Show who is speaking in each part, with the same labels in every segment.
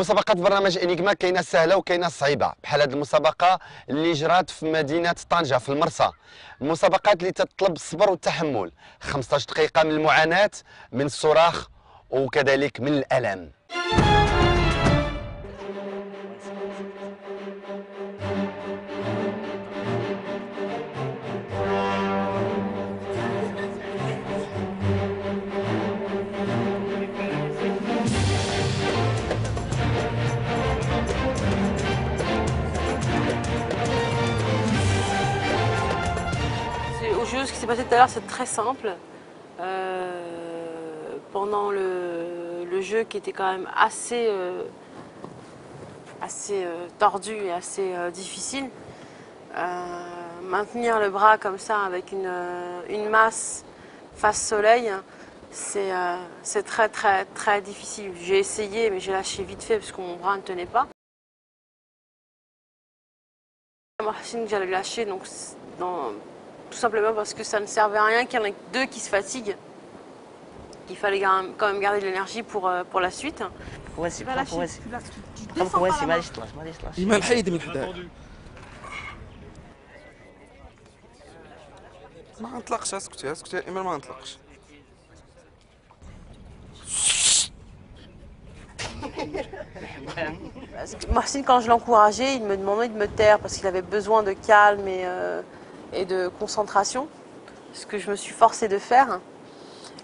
Speaker 1: المسابقات برنامج انيغما كاينه سهله وكاينه صعيبه، بحال هذه المسابقه اللي جرات في مدينه طنجه في المرسى. المسابقات اللي تتطلب الصبر والتحمل، 15 دقيقه من المعاناه، من الصراخ وكذلك من الالم.
Speaker 2: Ce qui s'est passé tout à l'heure, c'est très simple. Pendant le jeu qui était quand même assez tordu et assez difficile, maintenir le bras comme ça avec une masse face soleil, c'est très difficile. J'ai essayé mais j'ai lâché vite fait parce que mon bras ne tenait pas. Que j'allais lâcher donc tout simplement parce que ça ne servait à rien qu'il y en ait deux qui se fatiguent. Il fallait quand même garder de l'énergie pour la suite.
Speaker 3: ما نطلقش. اسكتي يا ايمان، ما نطلقش.
Speaker 2: Mohsin, quand je l'encourageais, il me demandait de me taire parce qu'il avait besoin de calme et de concentration, ce que je me suis forcée de faire.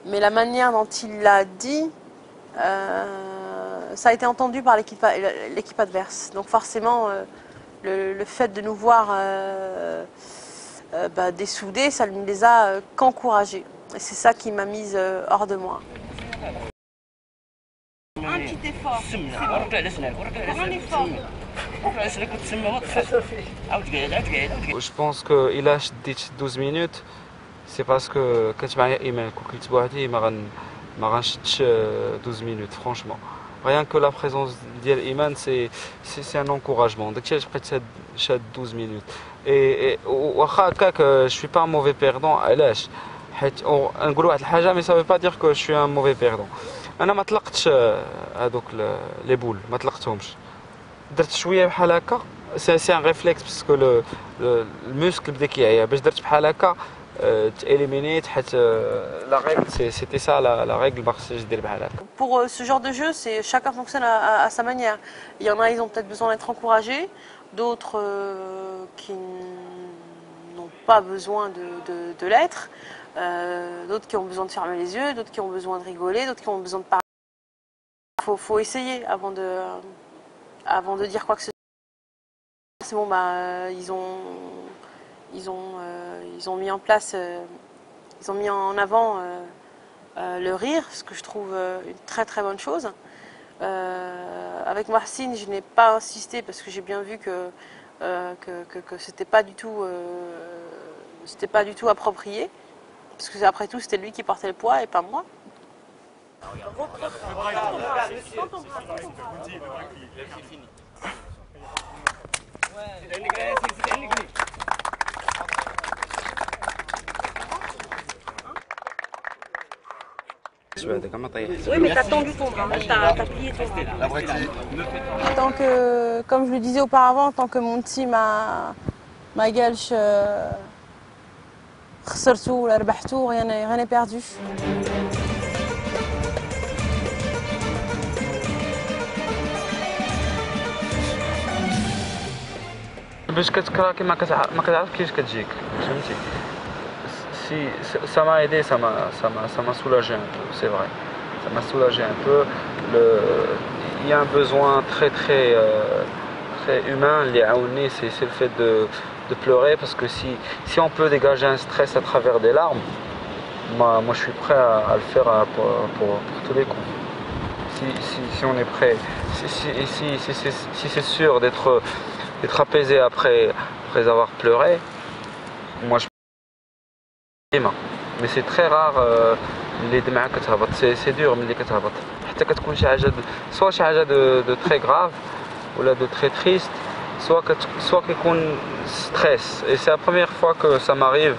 Speaker 2: Mais la manière dont il l'a dit, ça a été entendu par l'équipe adverse. Donc forcément, le fait de nous voir dessoudés, ça ne les a qu'encouragés. Et c'est ça qui m'a mise hors de moi. Un petit effort.
Speaker 4: Je pense qu'il a dit 12 minutes. C'est parce que quand tu Iman, ما غنشدش 12 minutes franchement. Rien que la présence ديال Iman, c'est un encouragement. داكشي علاش بقيت شاد 12 minutes. Et واخا هكاك je suis pas un mauvais perdant. علاش؟ حيت نقول واحد الحاجه mais ça veut pas dire que je suis un mauvais perdant. انا ما طلقتش هذوك لي بول، ما طلقتهمش. درت شويه بحال هكا، سي ان ريفلكس باسكو الموسكل بدا كيعيا، باش درت بحال هكا t'éliminer, la règle, c'était ça la règle.
Speaker 2: Pour ce genre de jeu, chacun fonctionne à sa manière. Il y en a, ils ont peut-être besoin d'être encouragés, d'autres qui n'ont pas besoin de l'être, d'autres qui ont besoin de fermer les yeux, d'autres qui ont besoin de rigoler, d'autres qui ont besoin de parler. Faut essayer avant de dire quoi que ce soit. C'est bon, ils ont mis en place, ils ont mis en avant le rire, ce que je trouve une très bonne chose. Avec Mohsin, je n'ai pas insisté parce que j'ai bien vu que c'était pas du tout approprié, parce que après tout c'était lui qui portait le poids et pas moi. Oui, mais t'as tendu ton bras, t'as plié ton bras. Tant que, comme je le disais auparavant, tant que mon team ما قالش خسرتوا ولا ربحتوا، rien n'est perdu.
Speaker 4: باش كتكره كيما ما كتعرف كيفاش كتجيك، فهمتي. Ça m'a aidé, ça m'a soulagé un peu, c'est vrai. Ça m'a soulagé un peu. Il y a un besoin très humain, c'est le fait de pleurer, parce que si on peut dégager un stress à travers des larmes, moi je suis prêt à le faire pour tous les coups. Si on est prêt, si c'est sûr d'être apaisé après avoir pleuré, moi je mais c'est très rare اللي دمعة كتهبط. c'est dur ملي كتهبط، حتى كتكون شي حاجه soit شي حاجه de très grave ولا de très triste, soit كيكون stress. Et c'est la première fois que ça m'arrive